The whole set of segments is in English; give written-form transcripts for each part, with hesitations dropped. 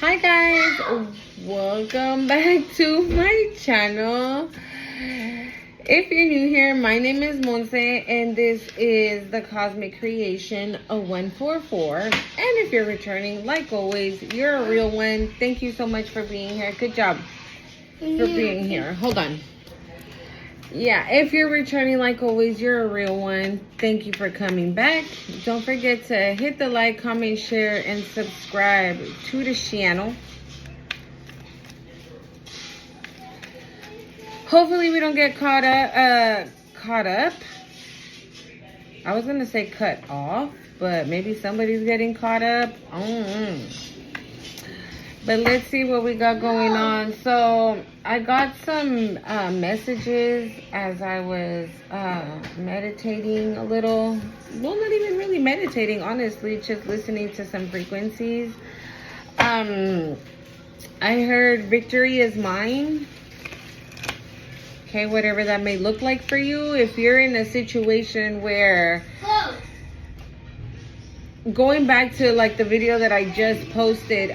Hi guys, welcome back to my channel. If you're new here, my name is Monse and this is the Cosmic Creation of 144. And if you're returning, like always, you're a real one. Thank you so much for being here. Good job for being here. Hold on. Yeah, if you're returning, like always, you're a real one. Thank you for coming back. Don't forget to hit the like, comment, share, and subscribe to the channel. Hopefully we don't get caught up. I was gonna say cut off, but maybe somebody's getting caught up. But let's see what we got going on. So I got some messages as I was meditating a little. Well, not even really meditating, honestly, just listening to some frequencies. I heard victory is mine. Okay, whatever that may look like for you. If you're in a situation where, going back to like the video that I just posted,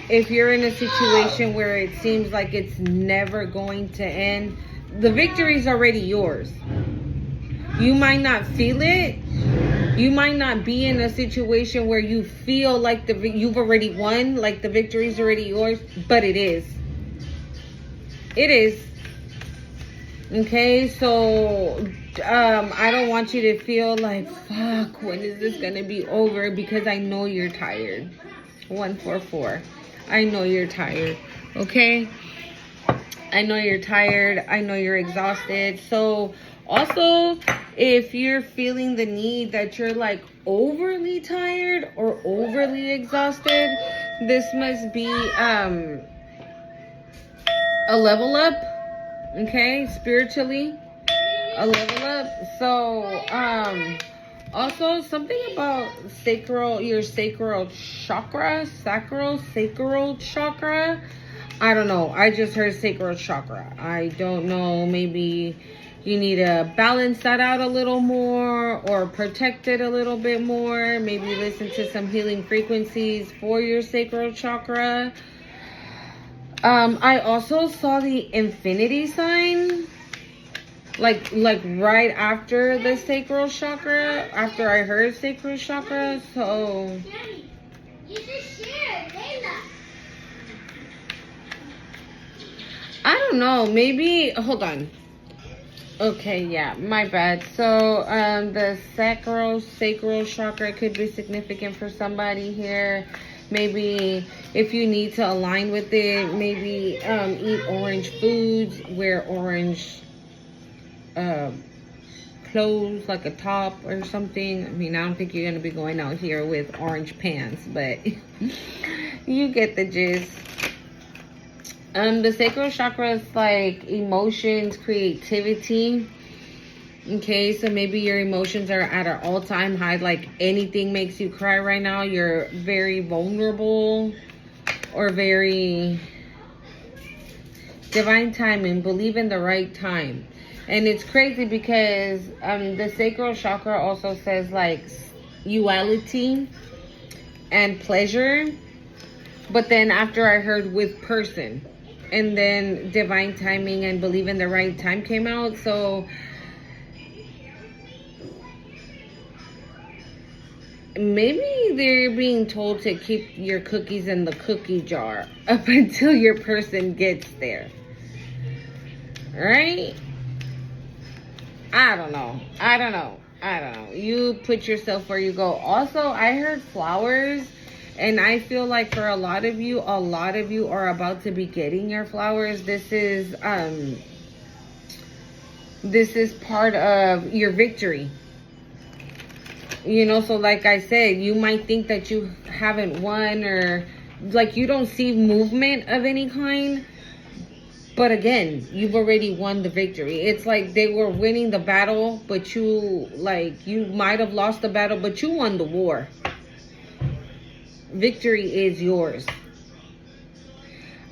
if you're in a situation where it seems like it's never going to end, the victory is already yours. You might not feel it. You might not be in a situation where you feel like you've already won, like the victory is already yours, but it is. It is. Okay, so I don't want you to feel like, fuck, when is this going to be over? Because I know you're tired. 144. I know you're tired, okay? I know you're tired. I know you're exhausted. So also, if you're feeling the need that you're like overly tired or overly exhausted, this must be a level up, okay? Spiritually, a level up. So, also, something about your sacral chakra. I don't know. I just heard sacral chakra. I don't know. Maybe you need to balance that out a little more or protect it a little bit more. Maybe listen to some healing frequencies for your sacral chakra. I also saw the infinity sign. Like right after the sacral chakra, after I heard sacral chakra, so Daddy, you just shared, I don't know, maybe, hold on. Okay, yeah, my bad. So, the sacral chakra could be significant for somebody here. Maybe if you need to align with it, maybe eat orange foods, wear orange clothes, like a top or something. I mean, I don't think you're gonna be going out here with orange pants, but you get the gist. The sacral chakra is like emotions, creativity. Okay, so maybe your emotions are at an all-time high, like anything makes you cry right now. You're very vulnerable or very divine timing, believe in the right time. And it's crazy because the sacral chakra also says like duality and pleasure. But then after I heard with person, and then divine timing and believe in the right time came out. So maybe they're being told to keep your cookies in the cookie jar up until your person gets there. Right? I don't know. You put yourself where you go. Also, I heard flowers, and I feel like for a lot of you are about to be getting your flowers. This is part of your victory. You know, so like I said, you might think that you haven't won or like you don't see movement of any kind. But again, you've already won the victory. It's like they were winning the battle, but you might have lost the battle, but you won the war. Victory is yours.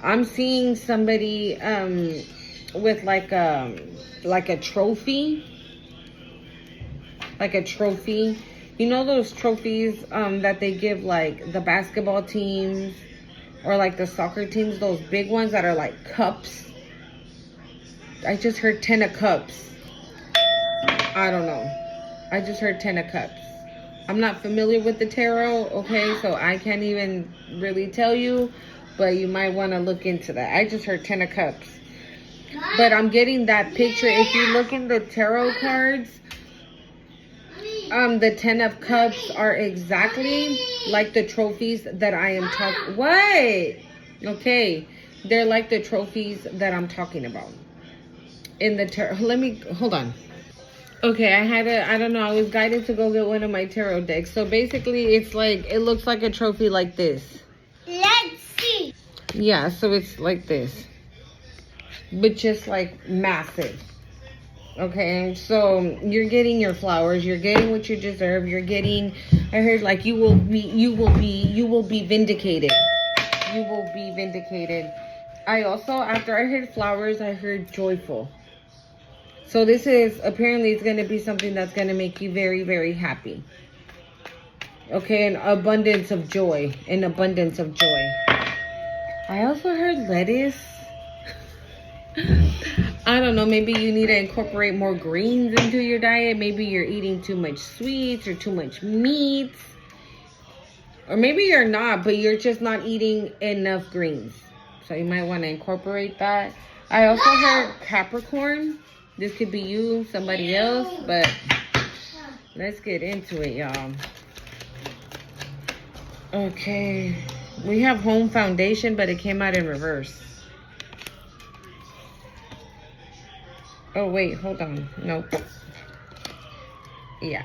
I'm seeing somebody with like a trophy. Like a trophy. You know those trophies that they give like the basketball teams or like the soccer teams, those big ones that are like cups. I just heard 10 of cups. I don't know. I just heard 10 of cups. I'm not familiar with the tarot, okay? So I can't even really tell you, but you might want to look into that. I just heard 10 of cups. But I'm getting that picture. If you look in the tarot cards, the 10 of cups are exactly like the trophies that I am talking. What? Okay. They're like the trophies that I'm talking about. In the tarot. Let me, hold on. Okay, I don't know, I was guided to go get one of my tarot decks. So basically, it's like, it looks like a trophy like this. Let's see. Yeah, so it's like this. But just like massive. Okay, so you're getting your flowers. You're getting what you deserve. You're getting, I heard like you will be vindicated. You will be vindicated. I also, after I heard flowers, I heard joyful. So this is, apparently it's going to be something that's going to make you very, very happy. Okay, an abundance of joy. An abundance of joy. I also heard lettuce. I don't know, maybe you need to incorporate more greens into your diet. Maybe you're eating too much sweets or too much meat. Or maybe you're not, but you're just not eating enough greens. So you might want to incorporate that. I also heard Capricorn. This could be you, somebody else, but let's get into it, y'all. Okay. We have Home Foundation, but it came out in reverse. Oh, wait, hold on. Nope. Yeah.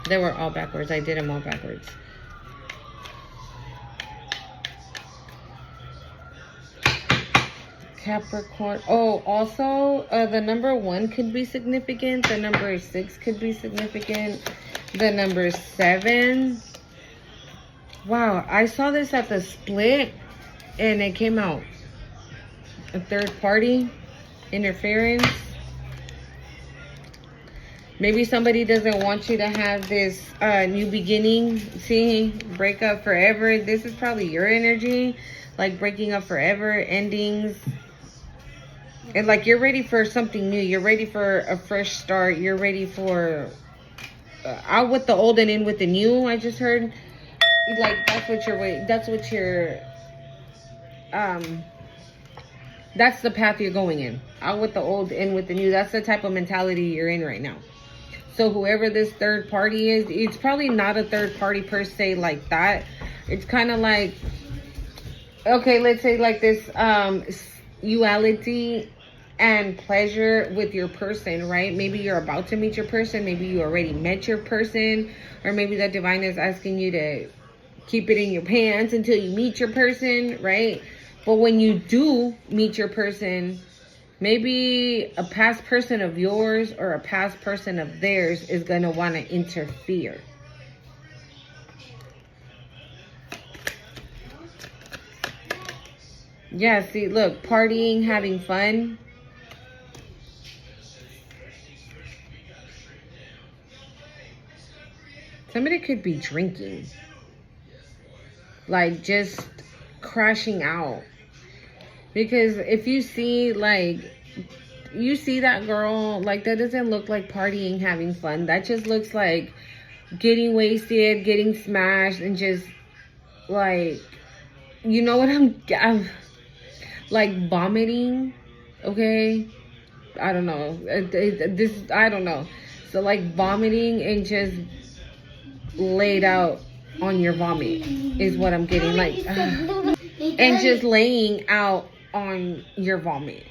They were all backwards. I did them all backwards. Capricorn. Oh, also, the number 1 could be significant. The number 6 could be significant. The number 7. Wow, I saw this at the split, and it came out. A third party interference. Maybe somebody doesn't want you to have this new beginning. See, break up forever. This is probably your energy, like breaking up forever, endings. And like you're ready for something new. You're ready for a fresh start. You're ready for out with the old and in with the new. I just heard, like, that's what you're waiting. That's what you're. That's the path you're going in. Out with the old, in with the new. That's the type of mentality you're in right now. So whoever this third party is, it's probably not a third party per se like that. It's kind of like, okay, let's say like this duality and pleasure with your person, right? Maybe you're about to meet your person. Maybe you already met your person. Or maybe the divine is asking you to keep it in your pants until you meet your person, right? But when you do meet your person, maybe a past person of yours or a past person of theirs is going to want to interfere. Yeah, see, look, partying, having fun. Somebody could be drinking. Like, just crashing out. Because if you see, like, you see that girl, like, that doesn't look like partying, having fun. That just looks like getting wasted, getting smashed, and just, like, you know what I'm like, vomiting, okay? I don't know. I don't know. So, like, vomiting and just laid out on your vomit is what I'm getting. Like, and just laying out on your vomit.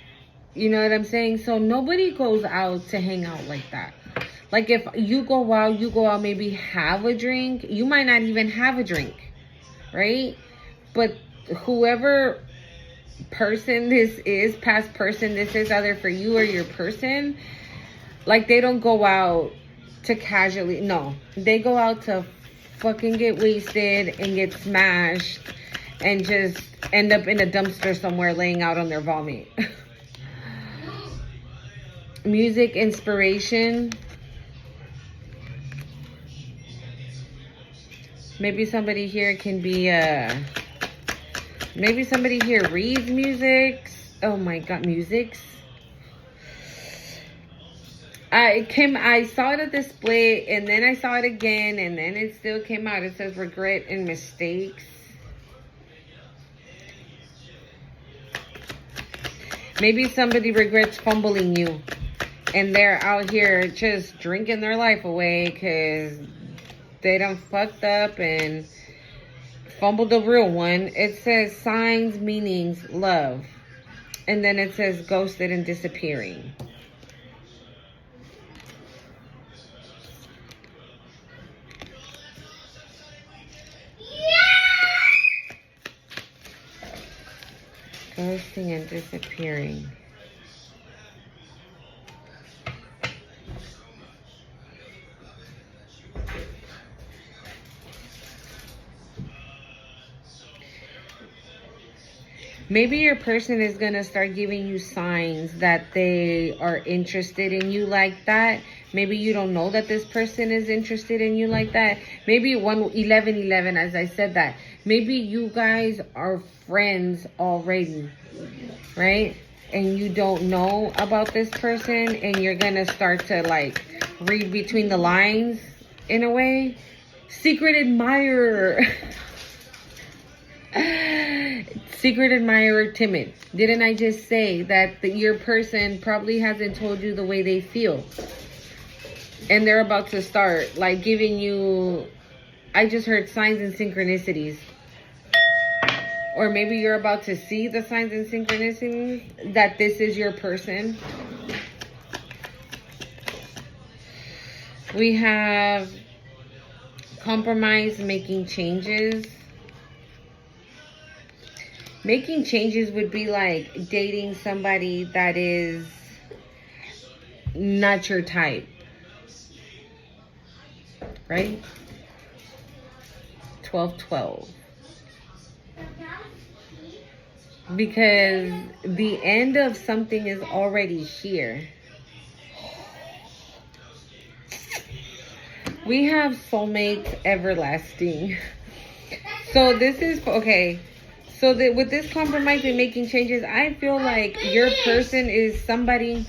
You know what I'm saying? So nobody goes out to hang out like that. Like, if you go out, maybe have a drink. You might not even have a drink, right? But whoever person this is, past person this is, either for you or your person, like, they don't go out to casually, no. They go out to fucking get wasted and get smashed and just end up in a dumpster somewhere laying out on their vomit. Music inspiration. Maybe somebody here can be Maybe somebody here reads music. Oh my God, musics. I saw it at the split, and then I saw it again, and then it still came out. It says regret and mistakes. Maybe somebody regrets fumbling you, and they're out here just drinking their life away because they done fucked up and fumbled the real one. It says signs, meanings, love. And then it says ghosted and disappearing. Ghosting and disappearing. Maybe your person is going to start giving you signs that they are interested in you like that. Maybe you don't know that this person is interested in you like that. Maybe 1111, as I said that. Maybe you guys are friends already, right? And you don't know about this person, and you're going to start to like read between the lines in a way. Secret admirer. Secret admirer, timid. Didn't I just say that your person probably hasn't told you the way they feel? And they're about to start like giving you, I just heard signs and synchronicities. Or maybe you're about to see the signs and synchronicities that this is your person. We have compromise, making changes. Making changes would be like dating somebody that is not your type, right? 12-12. Because the end of something is already here. We have soulmates everlasting. So this is, okay. So that with this compromise and making changes, I feel like your person is somebody.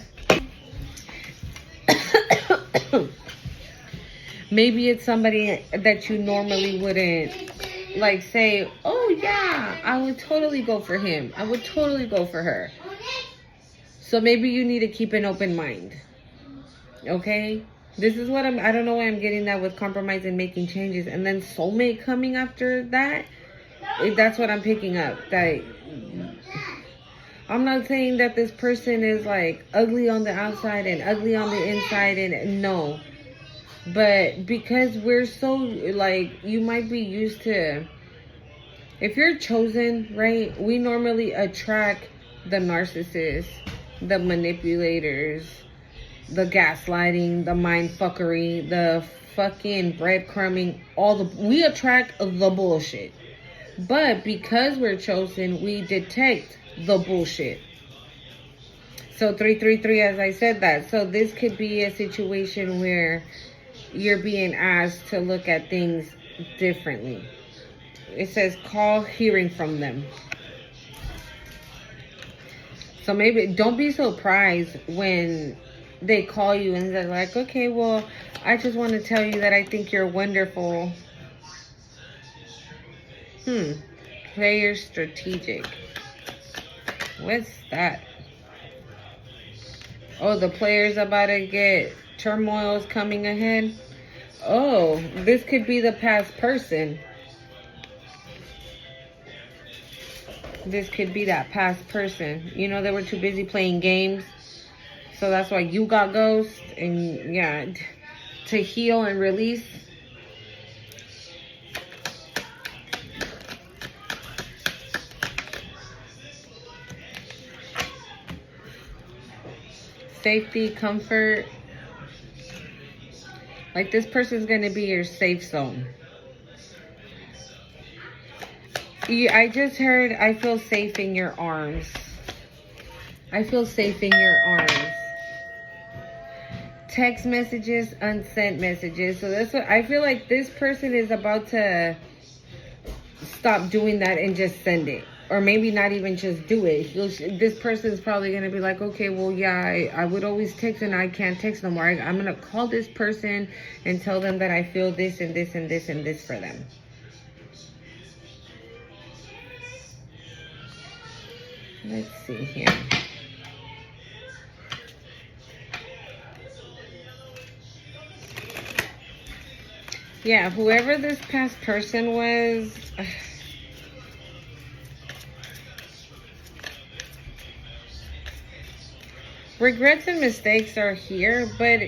Maybe it's somebody that you normally wouldn't like say, oh yeah, I would totally go for him. I would totally go for her. So maybe you need to keep an open mind. Okay? This is what I don't know why I'm getting that with compromise and making changes. And then soulmate coming after that. That's what I'm picking up. That I'm not saying that this person is like ugly on the outside and ugly on the inside, and no. But because we're so like, you might be used to, if you're chosen, right? We normally attract the narcissists, the manipulators, the gaslighting, the mind fuckery, the fucking breadcrumbing, we attract the bullshit. But because we're chosen, we detect the bullshit. So 333, as I said that. So this could be a situation where you're being asked to look at things differently. It says call hearing from them. So maybe don't be surprised when they call you and they're like, okay, well, I just want to tell you that I think you're wonderful. Player strategic. What's that? Oh, the player's about to get turmoils coming ahead. Oh, this could be the past person. This could be that past person. You know, they were too busy playing games. So that's why you got ghost. And yeah, to heal and release. Safety, comfort. Like this person's going to be your safe zone. I just heard, I feel safe in your arms. I feel safe in your arms. Text messages, unsent messages. So that's what I feel like this person is about to stop doing that and just send it. or maybe not even just do it. This person is probably going to be like, okay, well, yeah, I would always text and I can't text no more. I'm going to call this person and tell them that I feel this and this and this and this for them. Let's see here. Yeah, whoever this past person was, regrets and mistakes are here, but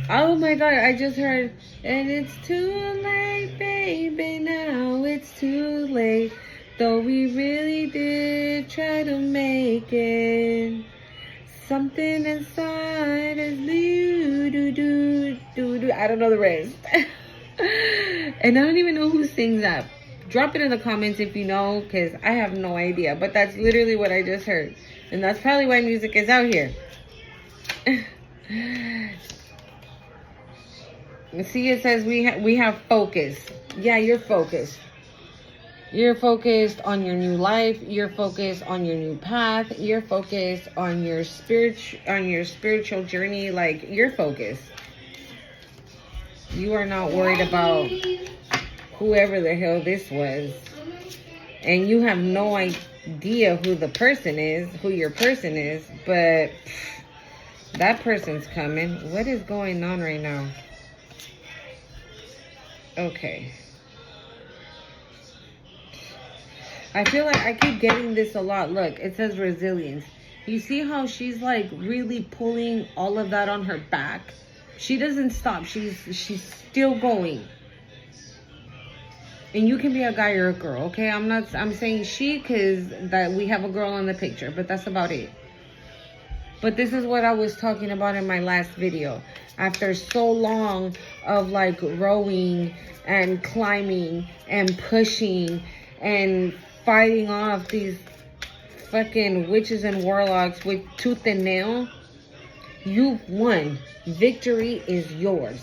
oh my God, I just heard, and it's too late, baby, now it's too late. Though we really did try to make it, something inside us do. I don't know the rest. And I don't even know who sings that. Drop it in the comments if you know, because I have no idea. But that's literally what I just heard. And that's probably why music is out here. See, it says we have focus. Yeah, you're focused. You're focused on your new life. You're focused on your new path. You're focused on your spiritual journey. Like, you're focused. You are not worried about whoever the hell this was. And you have no idea who the person is, who your person is. But that person's coming. What is going on right now? Okay. I feel like I keep getting this a lot. Look, it says resilience. You see how she's like really pulling all of that on her back? She doesn't stop. She's still going. And you can be a guy or a girl, okay? I'm saying she because that we have a girl in the picture, but that's about it. But this is what I was talking about in my last video. After so long of like rowing and climbing and pushing and fighting off these fucking witches and warlocks with tooth and nail, you've won. Victory is yours.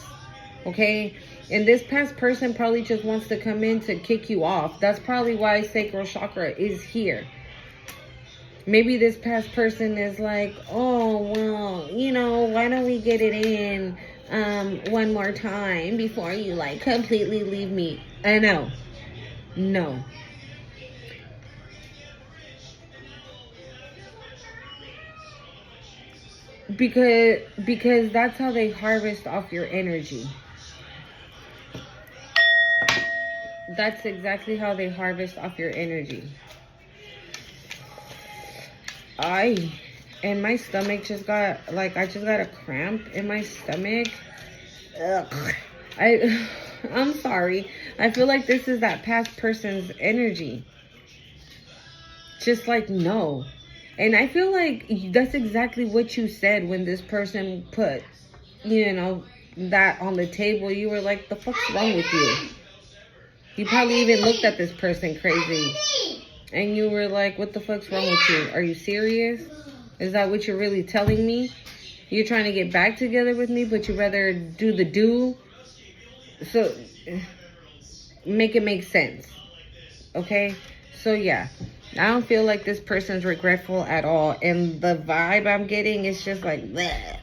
Okay? And this past person probably just wants to come in to kick you off. That's probably why sacral chakra is here. Maybe this past person is like, oh, well, you know, why don't we get it in one more time before you like completely leave me? I know. No. Because that's how they harvest off your energy. That's exactly how they harvest off your energy. And my stomach just got, like, I just got a cramp in my stomach. Ugh. I'm sorry. I feel like this is that past person's energy. Just like, no. And I feel like that's exactly what you said when this person put, you know, that on the table. You were like, the fuck's wrong with you? You probably even looked at this person crazy. And you were like, what the fuck's wrong with you? Are you serious? Is that what you're really telling me? You're trying to get back together with me, but you rather do the do? So, make it make sense. Okay? So, yeah. I don't feel like this person's regretful at all. And the vibe I'm getting is just like, bleh.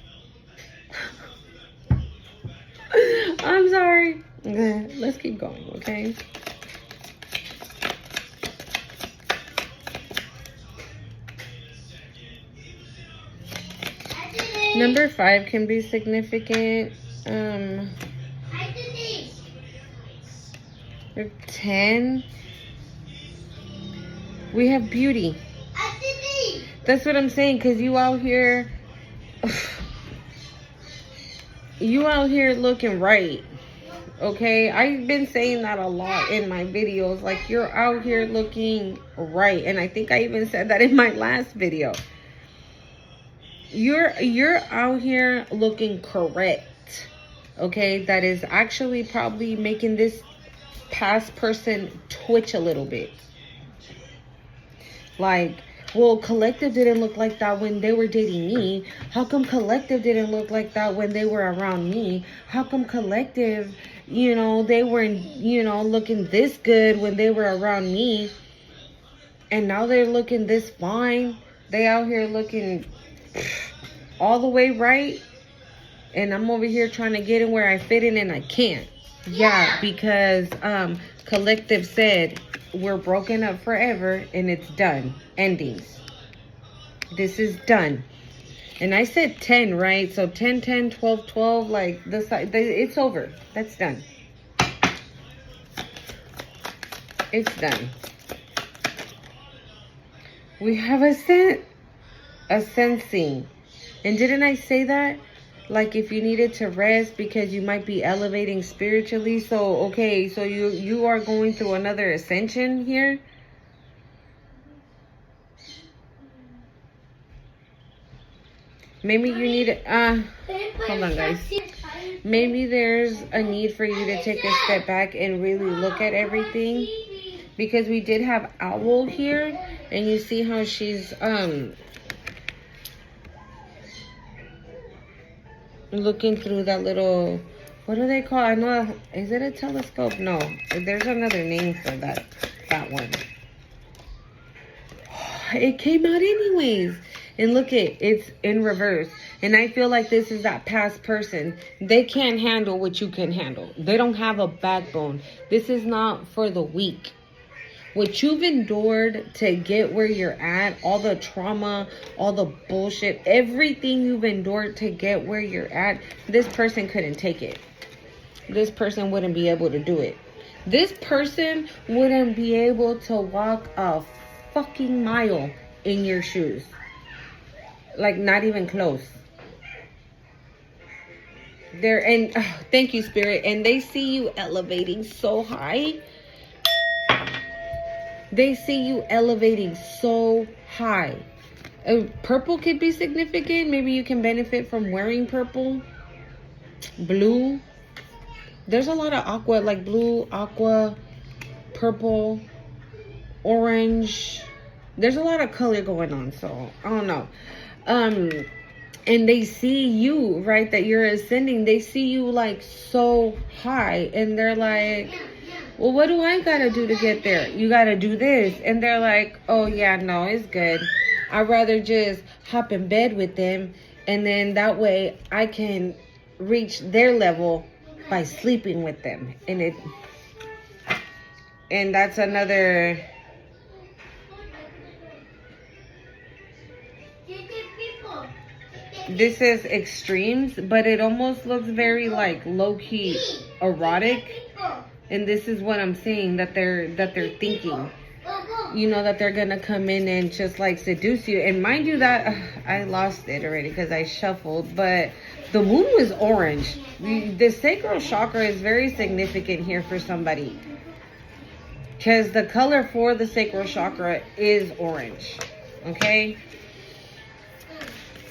I'm sorry. Let's keep going, okay? Number 5 can be significant. 10. We have beauty. That's what I'm saying, because you out here looking right. Okay, I've been saying that a lot in my videos. Like, you're out here looking right. And I think I even said that in my last video. You're out here looking correct. Okay, that is actually probably making this past person twitch a little bit. Like, well, Collective didn't look like that when they were dating me. How come Collective didn't look like that when they were around me? How come Collective, you know, they weren't, you know, looking this good when they were around me? And now they're looking this fine. They out here looking all the way right. And I'm over here trying to get in where I fit in and I can't. Yeah, because Collective said we're broken up forever and it's done. Endings. This is done. And I said 10, right? So 10, 10, 12, 12, like this, it's over. That's done. It's done. We have a sensing. And didn't I say that? Like if you needed to rest because you might be elevating spiritually. So, okay, so you are going through another ascension here. Maybe you need, hold on guys. Maybe there's a need for you to take a step back and really look at everything. Because we did have Owl here. And you see how she's, looking through that little, what do they call? I know, is it a telescope? No, there's another name for that one. It came out anyways. And look, it's in reverse. And I feel like this is that past person. They can't handle what you can handle. They don't have a backbone. This is not for the weak. What you've endured to get where you're at, all the trauma, all the bullshit, everything you've endured to get where you're at, this person couldn't take it. This person wouldn't be able to do it. This person wouldn't be able to walk a fucking mile in your shoes. Like, not even close. Thank you, Spirit. And they see you elevating so high. They see you elevating so high. Purple could be significant. Maybe you can benefit from wearing purple. Blue. There's a lot of aqua, like blue, aqua, purple, orange. There's a lot of color going on, so I don't know. And they see you, right, that you're ascending. They see you like so high, and they're like, well, what do I gotta do to get there? You gotta do this. And they're like, oh yeah, no, it's good. I'd rather just hop in bed with them, and then that way I can reach their level by sleeping with them. And that's another. This is extremes, but it almost looks very like low-key erotic. And this is what I'm seeing that they're thinking. You know, that they're gonna come in and just like seduce you. And mind you that I lost it already because I shuffled, but the moon was orange. The sacral chakra is very significant here for somebody, because the color for the sacral chakra is orange. Okay.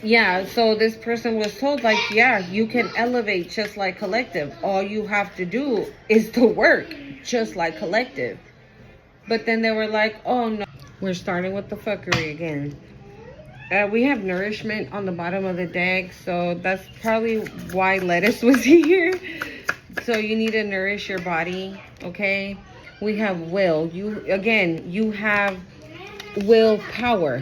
Yeah, so this person was told, like, yeah, you can elevate just like Collective. All you have to do is to work just like Collective. But then they were like, oh no, we're starting with the fuckery again. We have nourishment on the bottom of the deck, so that's probably why Lettuce was here. So you need to nourish your body, okay? We have will. You have willpower.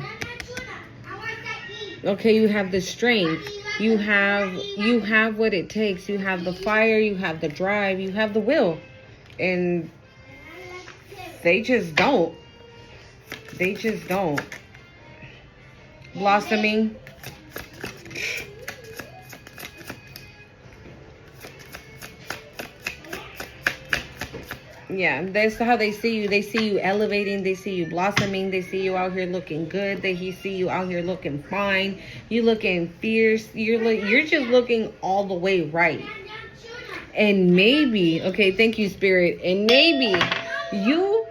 Okay, you have the strength. You have what it takes. You have the fire, you have the drive, you have the will. And they just don't. They just don't. Blossoming. Yeah, that's how they see you. They see you elevating. They see you blossoming. They see you out here looking good. They see you out here looking fine. You looking fierce. You're just looking all the way right. And maybe, okay, thank you, Spirit. And maybe you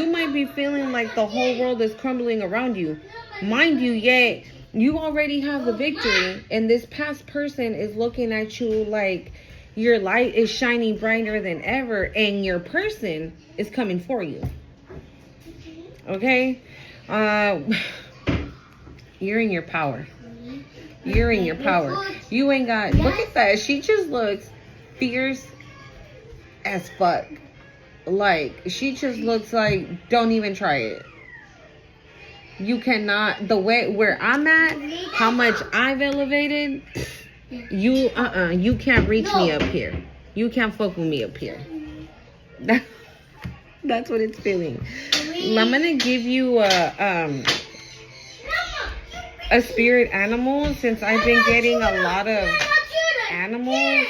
might be feeling like the whole world is crumbling around you. Mind you, yet you already have the victory. And this past person is looking at you like your light is shining brighter than ever, and your person is coming for you. Okay? You're in your power. You're in your power. You ain't got, look at that. She just looks fierce as fuck. Like, she just looks like, don't even try it. You cannot, the way where I'm at, how much I've elevated, you can't reach me up here. You can't fuck with me up here. That's what it's feeling. I'm gonna give you a spirit animal, since I've been getting a lot of animals.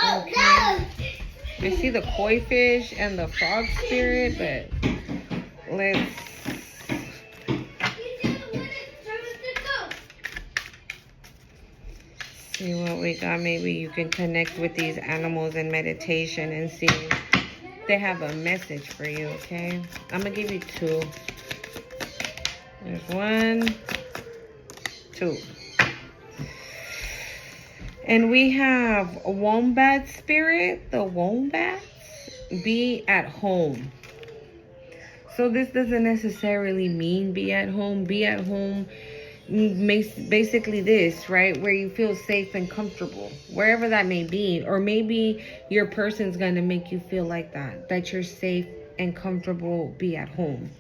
Okay. I see the koi fish and the frog spirit, but let's see what we got. Maybe you can connect with these animals in meditation and see if they have a message for you, okay? I'm gonna give you 2. There's 1, 2. And we have a wombat spirit. The wombats, be at home. So this doesn't necessarily mean be at home. Be at home makes basically this, right? Where you feel safe and comfortable, wherever that may be. Or maybe your person's going to make you feel like that you're safe and comfortable, be at home.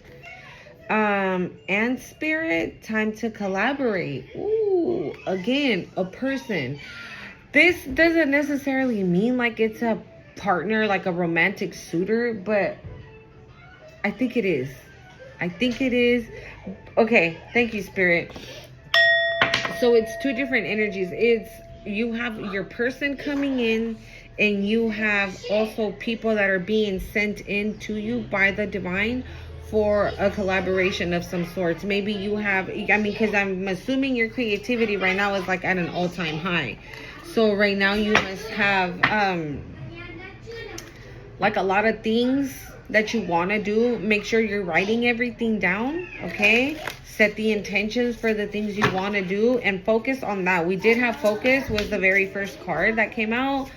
And spirit, time to collaborate. Ooh, again, a person. This doesn't necessarily mean like it's a partner, like a romantic suitor, but I think it is. I think it is. Okay, thank you, spirit. So it's 2 different energies. It's, you have your person coming in, and you have also people that are being sent in to you by the divine for a collaboration of some sorts. Maybe you have, because I'm assuming your creativity right now is like at an all-time high. So right now you must have like a lot of things that you want to do. Make sure you're writing everything down, okay? Set the intentions for the things you want to do and focus on that. We did have focus, was the very first card that came out.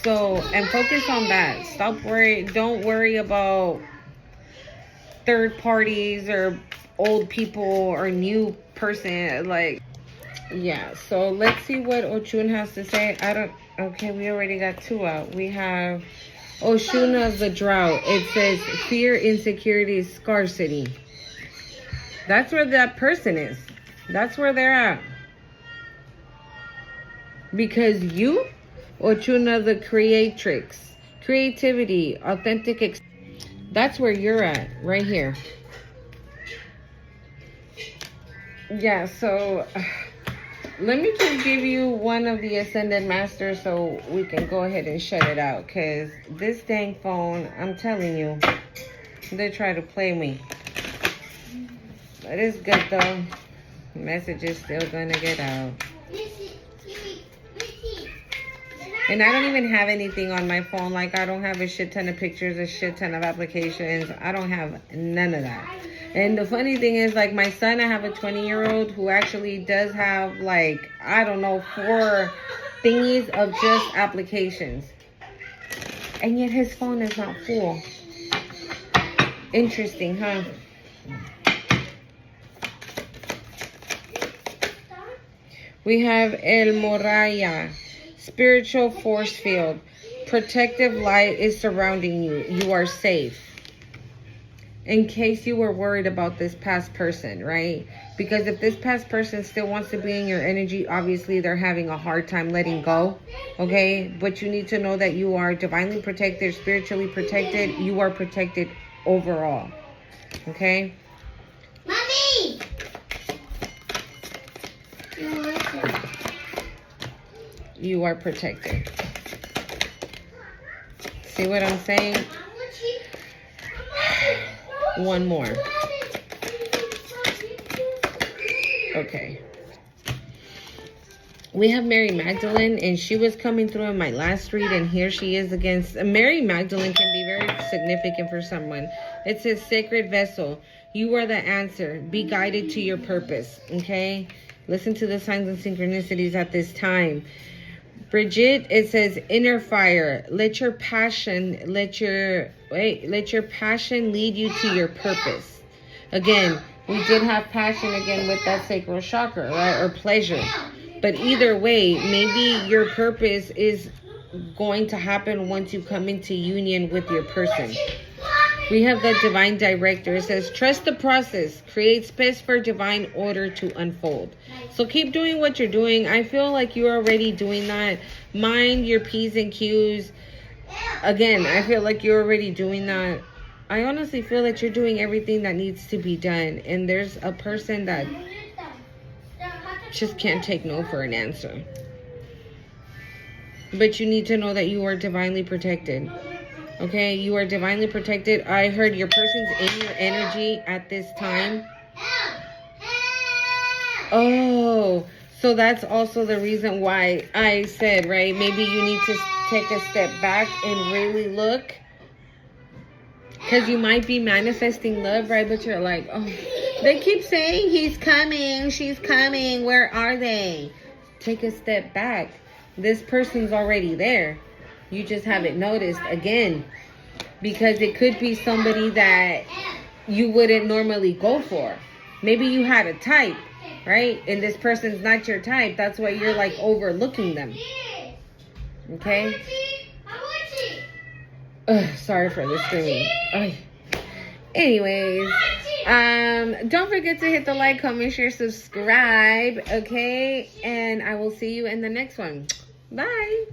So, and focus on that. Stop worrying. Don't worry about third parties or old people or new person. Like, yeah. So let's see what Ochun has to say. Okay, we already got 2 out. We have Oshun of the drought. It says fear, insecurity, scarcity. That's where that person is. That's where they're at. Because you, Ochun of the creatrix, creativity, authentic, that's where you're at, right here. Yeah, so let me just give you one of the Ascended Masters so we can go ahead and shut it out. Because this dang phone, I'm telling you, they try to play me. But it's good though. Message is still going to get out. And I don't even have anything on my phone. Like, I don't have a shit ton of pictures, a shit ton of applications. I don't have none of that. And the funny thing is, like, my son, I have a 20-year-old who actually does have, like, I don't know, 4 thingies of just applications. And yet his phone is not full. Interesting, huh? We have El Moraya. Spiritual force field. Protective light is surrounding you. You are safe. In case you were worried about this past person, right? Because if this past person still wants to be in your energy, obviously they're having a hard time letting go. Okay? But you need to know that you are divinely protected, spiritually protected. You are protected overall. Okay? Mommy! You are protected. See what I'm saying? One more. Okay. We have Mary Magdalene, and she was coming through in my last read, and here she is against. Mary Magdalene can be very significant for someone. It says, sacred vessel, you are the answer. Be guided to your purpose. Okay? Listen to the signs and synchronicities at this time. Bridget, it says inner fire. Let your passion, let your passion lead you to your purpose. Again, we did have passion again with that sacral chakra, right? Or pleasure. But either way, maybe your purpose is going to happen once you come into union with your person. We have the divine director. It says, trust the process. Create space for divine order to unfold. So keep doing what you're doing. I feel like you're already doing that. Mind your P's and Q's. Again, I feel like you're already doing that. I honestly feel that you're doing everything that needs to be done. And there's a person that just can't take no for an answer. But you need to know that you are divinely protected. Okay, you are divinely protected. I heard your person's in your energy at this time. Oh, so that's also the reason why I said, right, maybe you need to take a step back and really look. Because you might be manifesting love, right? But you're like, oh, they keep saying he's coming, she's coming. Where are they? Take a step back. This person's already there. You just haven't noticed again, because it could be somebody that you wouldn't normally go for. Maybe you had a type, right? And this person's not your type. That's why you're like overlooking them. Okay? Ugh, sorry for the screaming. Ugh. Anyways, don't forget to hit the like, comment, share, subscribe. Okay? And I will see you in the next one. Bye.